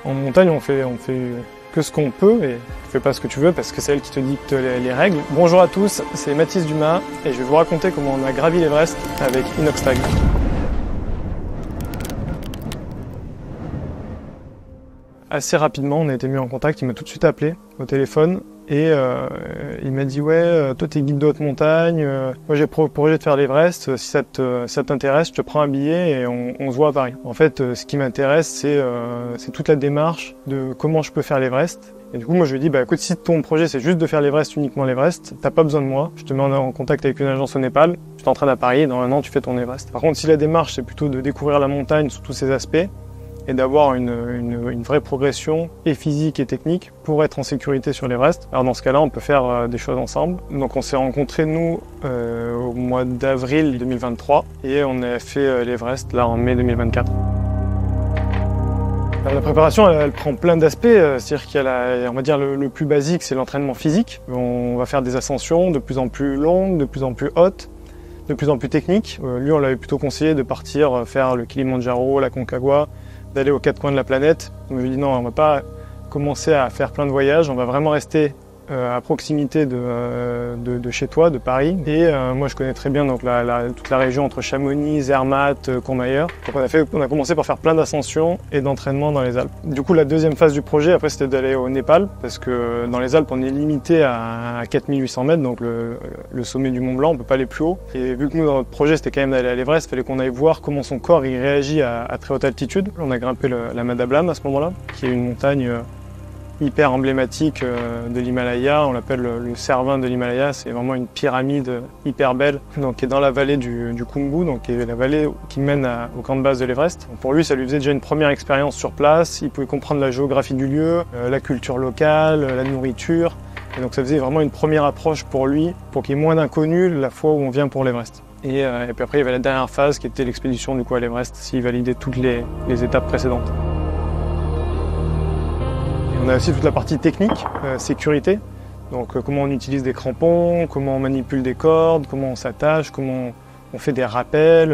En montagne, on fait que ce qu'on peut et tu fais pas ce que tu veux parce que c'est elle qui te dicte les règles. Bonjour à tous, c'est Mathis Dumas et je vais vous raconter comment on a gravi l'Everest avec Inoxtag. Assez rapidement, on a été mis en contact, il m'a tout de suite appelé au téléphone et il m'a dit « Ouais, toi t'es guide de haute montagne, moi j'ai pour projet de faire l'Everest, si ça t'intéresse, je te prends un billet et on se voit à Paris. » En fait, ce qui m'intéresse, c'est toute la démarche de comment je peux faire l'Everest. Et du coup, moi je lui ai dit « Bah écoute, si ton projet c'est juste de faire l'Everest, uniquement l'Everest, t'as pas besoin de moi, je te mets en contact avec une agence au Népal, je t'entraîne à Paris et dans 1 an tu fais ton Everest. » Par contre, si la démarche c'est plutôt de découvrir la montagne sous tous ses aspects, et d'avoir une vraie progression et physique et technique pour être en sécurité sur l'Everest. Alors dans ce cas-là, on peut faire des choses ensemble. Donc on s'est rencontrés nous au mois d'avril 2023 et on a fait l'Everest là en mai 2024. La préparation, elle prend plein d'aspects, c'est-à-dire qu'il y a on va dire le plus basique, c'est l'entraînement physique. On va faire des ascensions de plus en plus longues, de plus en plus hautes, de plus en plus techniques. Lui, on l'avait plutôt conseillé de partir faire le Kilimandjaro, la Concagua, d'aller aux 4 coins de la planète. On m'a dit non, on va pas commencer à faire plein de voyages, on va vraiment rester à proximité de chez toi, de Paris. Et moi je connais très bien donc, toute la région entre Chamonix, Zermatt, Courmayeur. Donc on a commencé par faire plein d'ascensions et d'entraînement dans les Alpes. Du coup la deuxième phase du projet après c'était d'aller au Népal parce que dans les Alpes on est limité à 4800 mètres, donc le sommet du Mont Blanc, on peut pas aller plus haut. Et vu que nous dans notre projet c'était quand même d'aller à l'Everest, il fallait qu'on aille voir comment son corps il réagit à très haute altitude. On a grimpé la Madablam à ce moment-là, qui est une montagne hyper emblématique de l'Himalaya, on l'appelle le Cervin de l'Himalaya, c'est vraiment une pyramide hyper belle, donc qui est dans la vallée du Khumbu, donc qui est la vallée qui mène au camp de base de l'Everest. Pour lui, ça lui faisait déjà une première expérience sur place, il pouvait comprendre la géographie du lieu, la culture locale, la nourriture, et donc ça faisait vraiment une première approche pour lui, pour qu'il y ait moins d'inconnus la fois où on vient pour l'Everest. Et puis après, il y avait la dernière phase qui était l'expédition du coup à l'Everest, s'il validait toutes les étapes précédentes. On a aussi toute la partie technique, sécurité, donc comment on utilise des crampons, comment on manipule des cordes, comment on s'attache, comment on fait des rappels,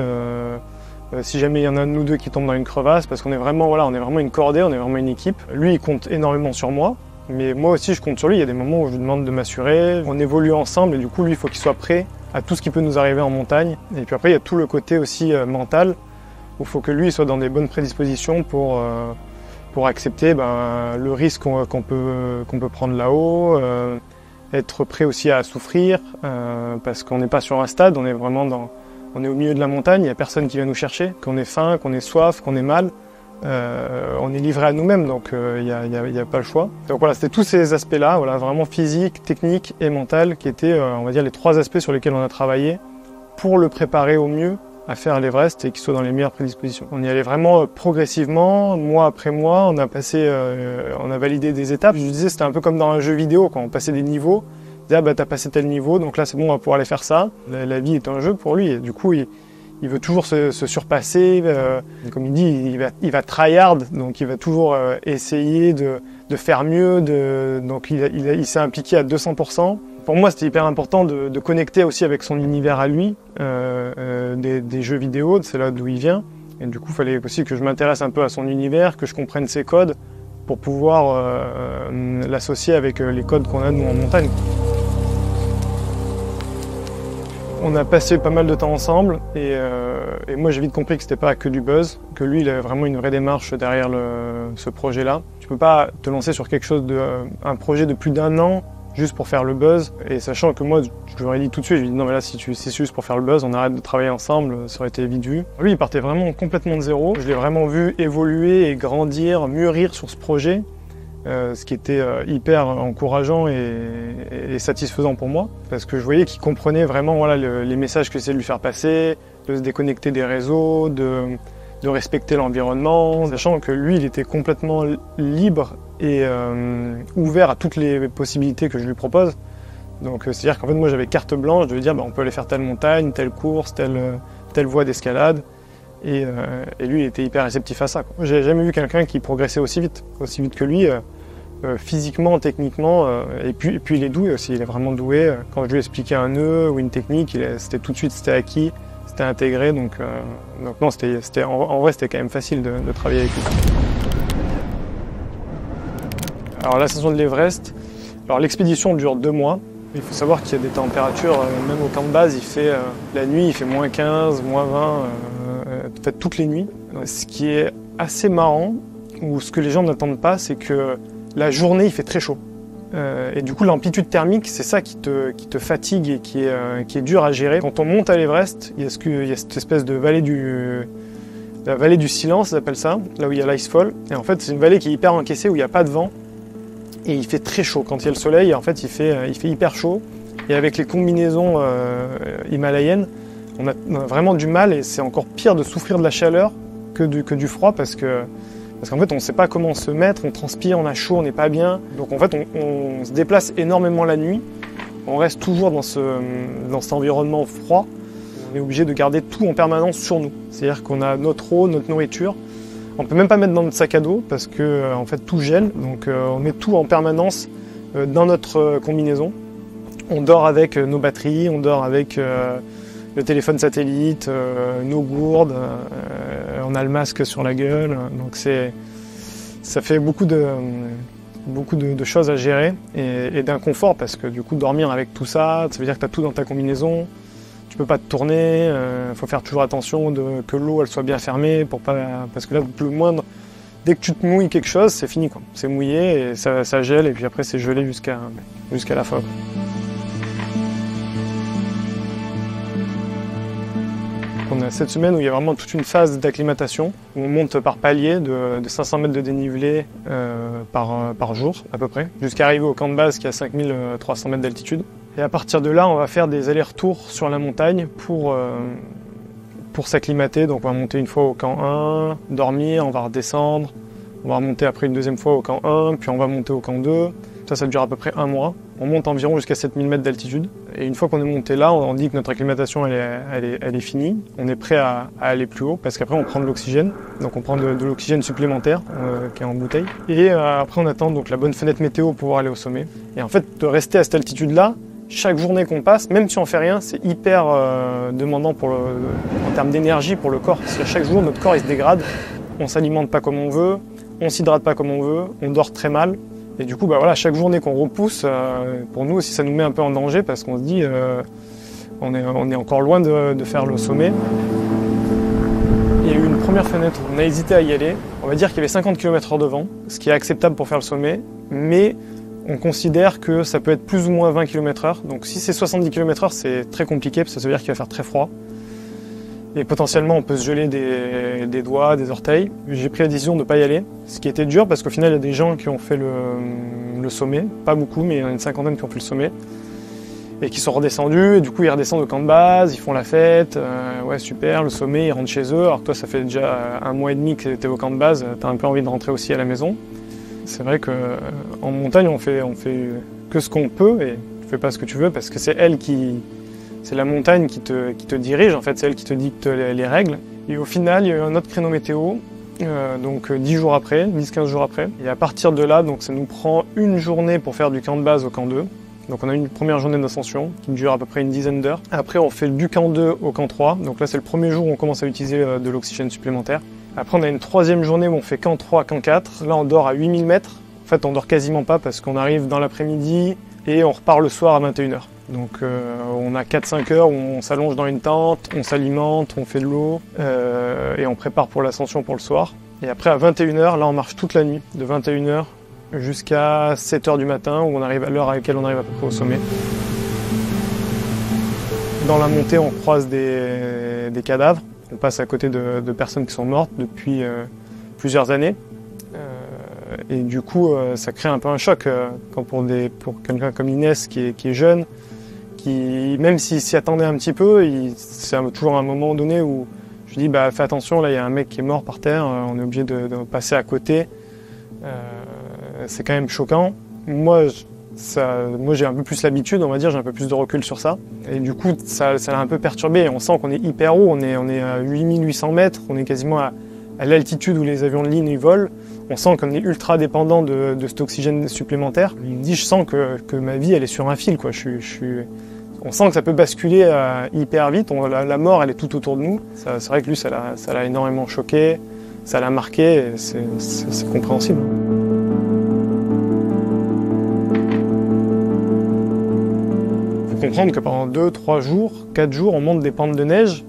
si jamais il y en a un de nous deux qui tombe dans une crevasse, parce qu'on est vraiment, on est vraiment une cordée, on est vraiment une équipe. Lui, il compte énormément sur moi, mais moi aussi je compte sur lui, il y a des moments où je lui demande de m'assurer, on évolue ensemble et du coup lui, il faut qu'il soit prêt à tout ce qui peut nous arriver en montagne. Et puis après, il y a tout le côté aussi mental, où il faut que lui soit dans des bonnes prédispositions pour accepter le risque qu'on peut prendre là-haut, être prêt aussi à souffrir, parce qu'on n'est pas sur un stade, on est vraiment on est au milieu de la montagne, il n'y a personne qui vient nous chercher, qu'on ait faim, qu'on ait soif, qu'on ait mal, on est livré à nous-mêmes, donc il n'y a pas le choix. Donc voilà, c'était tous ces aspects-là, vraiment physique, technique et mental, qui étaient, on va dire, les 3 aspects sur lesquels on a travaillé pour le préparer au mieux à faire l'Everest et qu'il soit dans les meilleures prédispositions. On y allait vraiment progressivement, mois après mois, on a validé des étapes. Je disais, c'était un peu comme dans un jeu vidéo, quand on passait des niveaux, on disait, ah bah t'as passé tel niveau, donc là c'est bon, on va pouvoir aller faire ça. La vie est un jeu pour lui, et du coup, il veut toujours se surpasser, comme il dit, il va tryhard, donc il va toujours essayer de faire mieux, donc il s'est impliqué à 200%. Pour moi, c'était hyper important de connecter aussi avec son univers à lui, des jeux vidéo, c'est là d'où il vient. Et du coup, il fallait aussi que je m'intéresse un peu à son univers, que je comprenne ses codes, pour pouvoir l'associer avec les codes qu'on a nous en montagne. On a passé pas mal de temps ensemble et moi j'ai vite compris que c'était pas que du buzz, que lui il avait vraiment une vraie démarche derrière ce projet-là. Tu peux pas te lancer sur quelque chose un projet de plus d'1 an juste pour faire le buzz, et sachant que moi je lui aurais dit tout de suite, je lui ai dit non mais là si c'est juste pour faire le buzz, on arrête de travailler ensemble, ça aurait été vite vu. Lui il partait vraiment complètement de zéro, je l'ai vraiment vu évoluer et grandir, mûrir sur ce projet, ce qui était hyper encourageant et satisfaisant pour moi, parce que je voyais qu'il comprenait vraiment les messages que j'essayais de lui faire passer, de se déconnecter des réseaux, de respecter l'environnement, sachant que lui il était complètement libre et ouvert à toutes les possibilités que je lui propose. Donc c'est-à-dire qu'en fait moi j'avais carte blanche de lui dire on peut aller faire telle montagne, telle course, telle voie d'escalade, et lui il était hyper réceptif à ça. J'ai jamais vu quelqu'un qui progressait aussi vite que lui, physiquement, techniquement, et puis il est doué aussi, il est vraiment doué. Quand je lui expliquais un nœud ou une technique, c'était tout de suite acquis. c'était intégré, donc non, en vrai, c'était quand même facile de travailler avec lui. Alors l'ascension de l'Everest, alors l'expédition dure 2 mois. Il faut savoir qu'il y a des températures, même au camp de base, la nuit il fait moins 15, moins 20, en fait toutes les nuits. Ce qui est assez marrant, ou ce que les gens n'attendent pas, c'est que la journée il fait très chaud. Et du coup l'amplitude thermique, c'est ça qui te fatigue et qui est dur à gérer. Quand on monte à l'Everest, il y a cette espèce de la vallée du silence, ils appellent ça, là où il y a l'icefall. Et en fait c'est une vallée qui est hyper encaissée, où il n'y a pas de vent. Et il fait très chaud. Quand il y a le soleil, en fait, il fait hyper chaud. Et avec les combinaisons himalayennes, on a vraiment du mal, et c'est encore pire de souffrir de la chaleur que du froid, parce qu'en fait, on ne sait pas comment se mettre, on transpire, on a chaud, on n'est pas bien. Donc en fait, on se déplace énormément la nuit. On reste toujours dans cet environnement froid. On est obligé de garder tout en permanence sur nous. C'est-à-dire qu'on a notre eau, notre nourriture. On ne peut même pas mettre dans notre sac à dos parce que en fait tout gèle, donc on met tout en permanence dans notre combinaison. On dort avec nos batteries, on dort avec le téléphone satellite, nos gourdes, on a le masque sur la gueule, donc ça fait beaucoup de choses à gérer et d'inconfort, parce que du coup dormir avec tout ça, ça veut dire que tu as tout dans ta combinaison. Tu peux pas te tourner, faut faire toujours attention que l'eau elle soit bien fermée parce que là le moindre, dès que tu te mouilles quelque chose, c'est fini quoi. C'est mouillé et ça gèle, et puis après c'est gelé jusqu'à la fin. On a cette semaine où il y a vraiment toute une phase d'acclimatation, où on monte par palier de 500 mètres de dénivelé par jour à peu près, jusqu'à arriver au camp de base qui est à 5300 mètres d'altitude. Et à partir de là, on va faire des allers-retours sur la montagne pour s'acclimater. Donc on va monter une fois au camp 1, dormir, on va redescendre, on va remonter après une deuxième fois au camp 1, puis on va monter au camp 2. Ça dure à peu près 1 mois. On monte environ jusqu'à 7000 mètres d'altitude. Et une fois qu'on est monté là, on dit que notre acclimatation elle est finie. On est prêt à aller plus haut, parce qu'après on prend de l'oxygène. Donc on prend de l'oxygène supplémentaire qui est en bouteille. Et après on attend donc la bonne fenêtre météo pour pouvoir aller au sommet. Et en fait, de rester à cette altitude-là, chaque journée qu'on passe, même si on fait rien, c'est hyper demandant en termes d'énergie pour le corps. Parce qu'à chaque jour, notre corps il se dégrade. On s'alimente pas comme on veut, on s'hydrate pas comme on veut, on dort très mal. Et du coup, chaque journée qu'on repousse, pour nous aussi, ça nous met un peu en danger, parce qu'on se dit, on est encore loin de faire le sommet. Il y a eu une première fenêtre où on a hésité à y aller. On va dire qu'il y avait 50 km/h de vent, ce qui est acceptable pour faire le sommet, mais on considère que ça peut être plus ou moins 20 km/h. Donc si c'est 70 km/h, c'est très compliqué, parce que ça veut dire qu'il va faire très froid. Et potentiellement, on peut se geler des doigts, des orteils. J'ai pris la décision de ne pas y aller, ce qui était dur, parce qu'au final, il y a des gens qui ont fait le sommet. Pas beaucoup, mais il y en a une cinquantaine qui ont fait le sommet. Et qui sont redescendus, et du coup, ils redescendent au camp de base, ils font la fête. Ouais, super, le sommet, ils rentrent chez eux. Alors que toi, ça fait déjà 1 mois et demi que tu es au camp de base, tu as un peu envie de rentrer aussi à la maison. C'est vrai qu'en montagne, on fait que ce qu'on peut, et tu fais pas ce que tu veux, parce que c'est la montagne qui te dirige, en fait, c'est elle qui te dicte les règles. Et au final, il y a eu un autre créneau météo, donc 10-15 jours après. Et à partir de là, donc ça nous prend une journée pour faire du camp de base au camp 2. Donc on a une première journée d'ascension qui dure à peu près une dizaine d'heures. Après, on fait du camp 2 au camp 3. Donc là, c'est le premier jour où on commence à utiliser de l'oxygène supplémentaire. Après, on a une troisième journée où on fait camp 3, camp 4. Là, on dort à 8000 mètres. En fait, on dort quasiment pas, parce qu'on arrive dans l'après-midi et on repart le soir à 21h. Donc on a 4-5 heures où on s'allonge dans une tente, on s'alimente, on fait de l'eau et on prépare pour l'ascension pour le soir. Et après à 21h, là on marche toute la nuit, de 21h jusqu'à 7h du matin, où on arrive à l'heure à laquelle on arrive à peu près au sommet. Dans la montée, on croise des cadavres, on passe à côté de personnes qui sont mortes depuis plusieurs années. Et du coup, ça crée un peu un choc quand pour quelqu'un comme Inès qui est jeune, qui, même s'il s'y attendait un petit peu, c'est toujours un moment donné où je lui dis fais attention, là il y a un mec qui est mort par terre, on est obligé de passer à côté. C'est quand même choquant. Moi j'ai un peu plus l'habitude, on va dire, j'ai un peu plus de recul sur ça. Et du coup, ça l'a un peu perturbé. On sent qu'on est hyper haut, on est à 8800 mètres, on est quasiment à l'altitude où les avions de ligne ils volent. On sent qu'on est ultra dépendant de cet oxygène supplémentaire. Il me dit, je sens que ma vie elle est sur un fil, quoi. On sent que ça peut basculer hyper vite, la mort elle est tout autour de nous. C'est vrai que lui ça l'a énormément choqué, ça l'a marqué, c'est compréhensible. Il faut comprendre que pendant 2, 3 jours, 4 jours, on monte des pentes de neige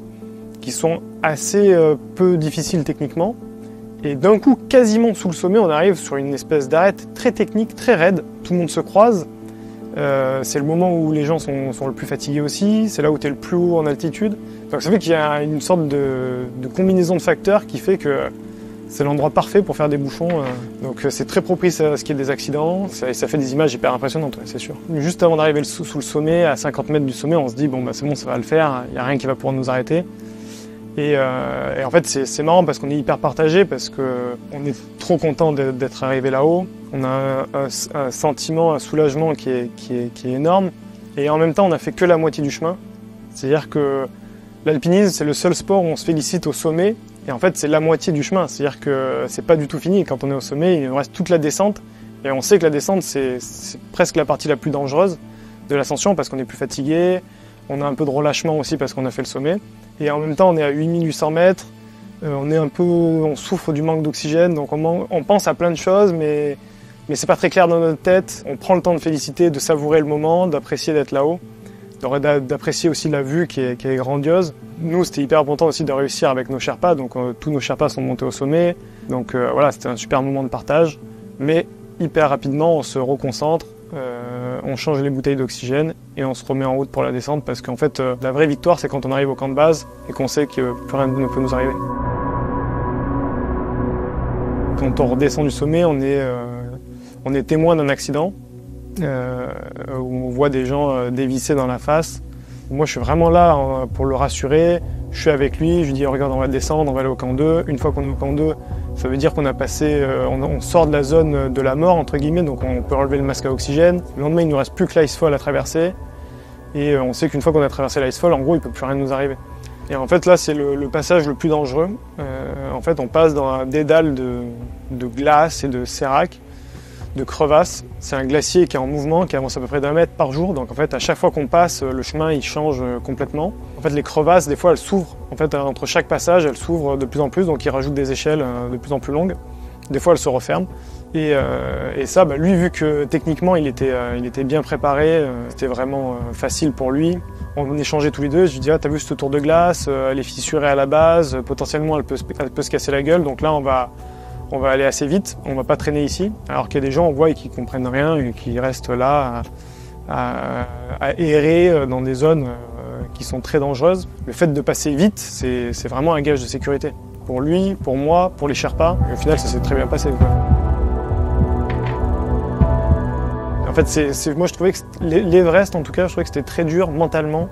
qui sont assez peu difficiles techniquement. Et d'un coup, quasiment sous le sommet, on arrive sur une espèce d'arête très technique, très raide. Tout le monde se croise. C'est le moment où les gens sont le plus fatigués aussi. C'est là où tu es le plus haut en altitude. Donc ça fait qu'il y a une sorte de combinaison de facteurs qui fait que c'est l'endroit parfait pour faire des bouchons. Donc c'est très propice à ce qu'il y ait des accidents. Ça fait des images hyper impressionnantes, ouais, c'est sûr. Juste avant d'arriver sous le sommet, à 50 mètres du sommet, on se dit bon bah c'est bon, ça va le faire. Il n'y a rien qui va pouvoir nous arrêter. Et en fait, c'est marrant parce qu'on est hyper partagé, parce qu'on est trop content d'être arrivé là-haut. On a un sentiment, un soulagement qui est énorme. Et en même temps, on n'a fait que la moitié du chemin. C'est-à-dire que l'alpinisme, c'est le seul sport où on se félicite au sommet. Et en fait, c'est la moitié du chemin. C'est-à-dire que c'est pas du tout fini. Quand on est au sommet, il nous reste toute la descente. Et on sait que la descente, c'est presque la partie la plus dangereuse de l'ascension parce qu'on est plus fatigué. On a un peu de relâchement aussi parce qu'on a fait le sommet. Et en même temps, on est à 8800 mètres, on souffre du manque d'oxygène, donc on pense à plein de choses, mais c'est pas très clair dans notre tête. On prend le temps de féliciter, de savourer le moment, d'apprécier d'être là-haut, d'apprécier aussi la vue qui est grandiose. Nous, c'était hyper important aussi de réussir avec nos Sherpas, donc tous nos Sherpas sont montés au sommet. Donc voilà, c'était un super moment de partage, mais hyper rapidement, on se reconcentre. On change les bouteilles d'oxygène et on se remet en route pour la descente parce qu'en fait la vraie victoire c'est quand on arrive au camp de base et qu'on sait que plus rien ne peut nous arriver. Quand on redescend du sommet, on est témoin d'un accident où on voit des gens dévisser dans la face. Moi je suis vraiment là pour le rassurer, je suis avec lui, je lui dis regarde on va descendre, on va aller au camp 2. Une fois qu'on est au camp 2, ça veut dire qu'on a passé, on sort de la zone de la mort entre guillemets, donc on peut relever le masque à oxygène. Le lendemain il ne nous reste plus que l'Icefall à traverser et on sait qu'une fois qu'on a traversé l'Icefall, en gros il ne peut plus rien nous arriver. Et en fait là c'est le passage le plus dangereux. En fait on passe dans un dédale de glace et de sérac, de crevasses. C'est un glacier qui est en mouvement, qui avance à peu près d'1 mètre par jour. Donc en fait, à chaque fois qu'on passe, le chemin il change complètement. En fait, les crevasses, des fois, elles s'ouvrent. En fait, entre chaque passage, elles s'ouvrent de plus en plus. Donc ils rajoutent des échelles de plus en plus longues. Des fois, elles se referment. Et ça, bah, lui, vu que techniquement, il était bien préparé, c'était vraiment facile pour lui. On échangeait tous les deux. Je lui dis, ah, t'as vu cette tour de glace, elle est fissurée à la base. Potentiellement, elle peut se casser la gueule. Donc là, on va aller assez vite, on va pas traîner ici. Alors qu'il y a des gens, on voit, qui comprennent rien et qui restent là à errer dans des zones qui sont très dangereuses. Le fait de passer vite, c'est vraiment un gage de sécurité. Pour lui, pour moi, pour les Sherpas. Et au final, ça s'est très bien passé, quoi. En fait, moi je trouvais que l'Everest, en tout cas, je trouvais que c'était très dur mentalement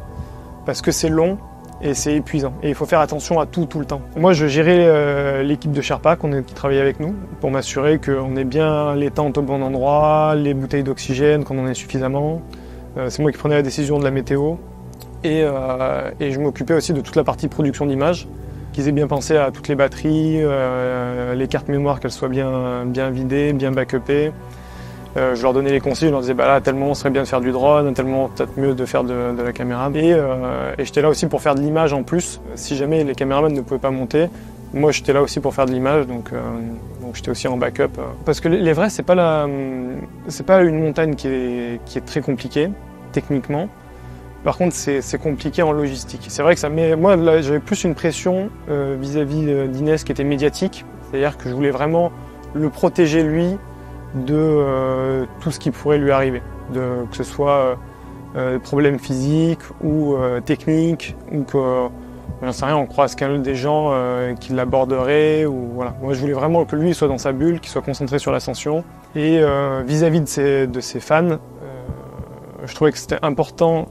parce que c'est long. Et c'est épuisant. Et il faut faire attention à tout le temps. Moi, je gérais l'équipe de Sherpa qui travaillait avec nous pour m'assurer qu'on ait bien les tentes au bon endroit, les bouteilles d'oxygène, qu'on en ait suffisamment. C'est moi qui prenais la décision de la météo. Et je m'occupais aussi de toute la partie production d'images, qu'ils aient bien pensé à toutes les batteries, les cartes mémoire, qu'elles soient bien vidées, bien backupées. Je leur donnais les conseils, je leur disais bah là à tel moment ce serait bien de faire du drone, à tel moment peut-être mieux de faire de la caméra. Et j'étais là aussi pour faire de l'image en plus, si jamais les caméramans ne pouvaient pas monter. Moi j'étais là aussi pour faire de l'image, donc j'étais aussi en backup. Parce que l'Everest c'est pas une montagne qui est très compliquée techniquement. Par contre c'est compliqué en logistique. C'est vrai que ça met, moi là, j'avais plus une pression vis-à-vis d'Inès qui était médiatique, c'est-à-dire que je voulais vraiment le protéger lui de tout ce qui pourrait lui arriver, que ce soit problèmes physiques ou techniques, ou que, j'en sais rien, on croise qu'un des gens qui l'aborderaient, ou voilà. Moi je voulais vraiment que lui soit dans sa bulle, qu'il soit concentré sur l'ascension. Et vis-à-vis de ses fans, je trouvais que c'était important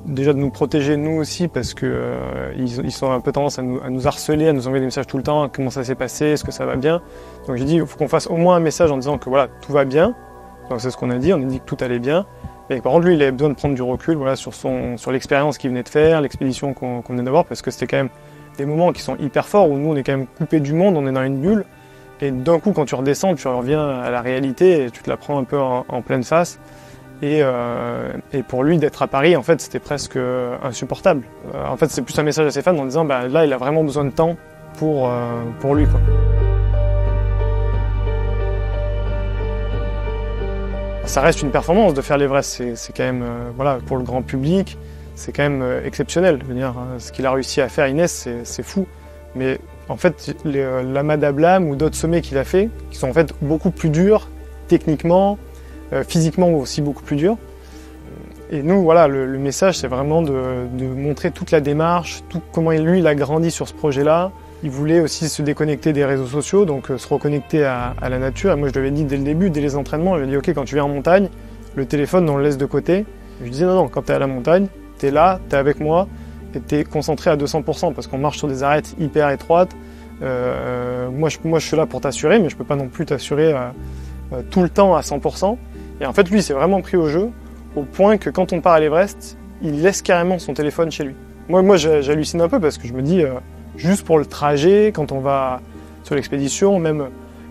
déjà de nous protéger nous aussi, parce que ils ont un peu tendance à nous harceler, à nous envoyer des messages tout le temps, comment ça s'est passé, est-ce que ça va bien. Donc j'ai dit il faut qu'on fasse au moins un message en disant que voilà, tout va bien. Donc c'est ce qu'on a dit, on a dit que tout allait bien. Mais par contre lui il avait besoin de prendre du recul, voilà, sur l'expérience qu'il venait de faire, l'expédition qu'on venait d'avoir, parce que c'était quand même des moments qui sont hyper forts où nous on est quand même coupé du monde, on est dans une bulle. Et d'un coup quand tu redescends, tu reviens à la réalité et tu te la prends un peu en pleine face. Et pour lui, d'être à Paris, en fait, c'était presque insupportable. En fait, c'est plus un message à ses fans en disant, bah, là, il a vraiment besoin de temps pour lui, quoi. Ça reste une performance de faire l'Everest. C'est quand même, voilà, pour le grand public, c'est quand même exceptionnel. Je veux dire, ce qu'il a réussi à faire, Inès, c'est fou. Mais en fait, l'Ama Dablam ou d'autres sommets qu'il a fait, qui sont en fait beaucoup plus durs, techniquement, physiquement aussi beaucoup plus durs. Et nous, voilà, le message, c'est vraiment de montrer toute la démarche, comment lui, il a grandi sur ce projet-là. Il voulait aussi se déconnecter des réseaux sociaux, donc se reconnecter à la nature. Et moi, je lui avais dit dès le début, dès les entraînements, je lui ai dit, OK, quand tu viens en montagne, le téléphone, on le laisse de côté. Je lui disais, non, quand tu es à la montagne, tu es là, tu es avec moi, et tu es concentré à 200%, parce qu'on marche sur des arêtes hyper étroites. Moi, je suis là pour t'assurer, mais je peux pas non plus t'assurer tout le temps à 100%. Et en fait, lui, il s'est vraiment pris au jeu, au point que quand on part à l'Everest, il laisse carrément son téléphone chez lui. Moi j'hallucine un peu parce que je me dis, juste pour le trajet, quand on va sur l'expédition, même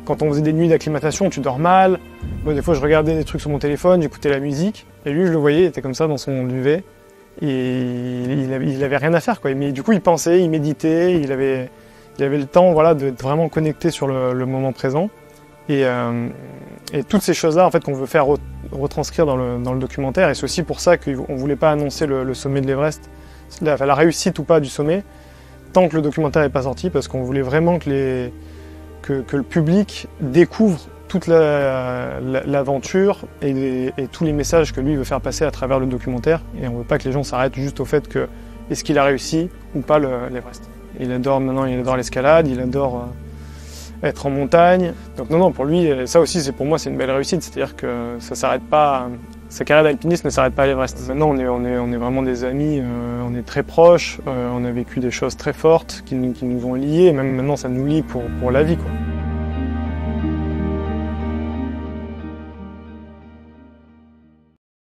quand on faisait des nuits d'acclimatation, tu dors mal. Moi, des fois, je regardais des trucs sur mon téléphone, j'écoutais la musique. Et lui, je le voyais, il était comme ça dans son duvet. Et il avait rien à faire, quoi. Mais du coup, il pensait, il méditait, il avait le temps, voilà, de vraiment connecter sur le moment présent. Et toutes ces choses-là, en fait, qu'on veut faire retranscrire dans le documentaire. Et c'est aussi pour ça qu'on ne voulait pas annoncer le sommet de l'Everest, la réussite ou pas du sommet, tant que le documentaire n'est pas sorti, parce qu'on voulait vraiment que le public découvre toute l'aventure et tous les messages que lui veut faire passer à travers le documentaire. Et on ne veut pas que les gens s'arrêtent juste au fait que est-ce qu'il a réussi ou pas l'Everest. Il adore l'escalade, il adore être en montagne. Donc non, pour lui, ça aussi, pour moi, c'est une belle réussite. C'est-à-dire que ça s'arrête pas. Sa carrière d'alpiniste ne s'arrête pas à l'Everest. Maintenant, on est vraiment des amis, on est très proches, on a vécu des choses très fortes qui nous ont liés. Et même maintenant, ça nous lie pour la vie, quoi.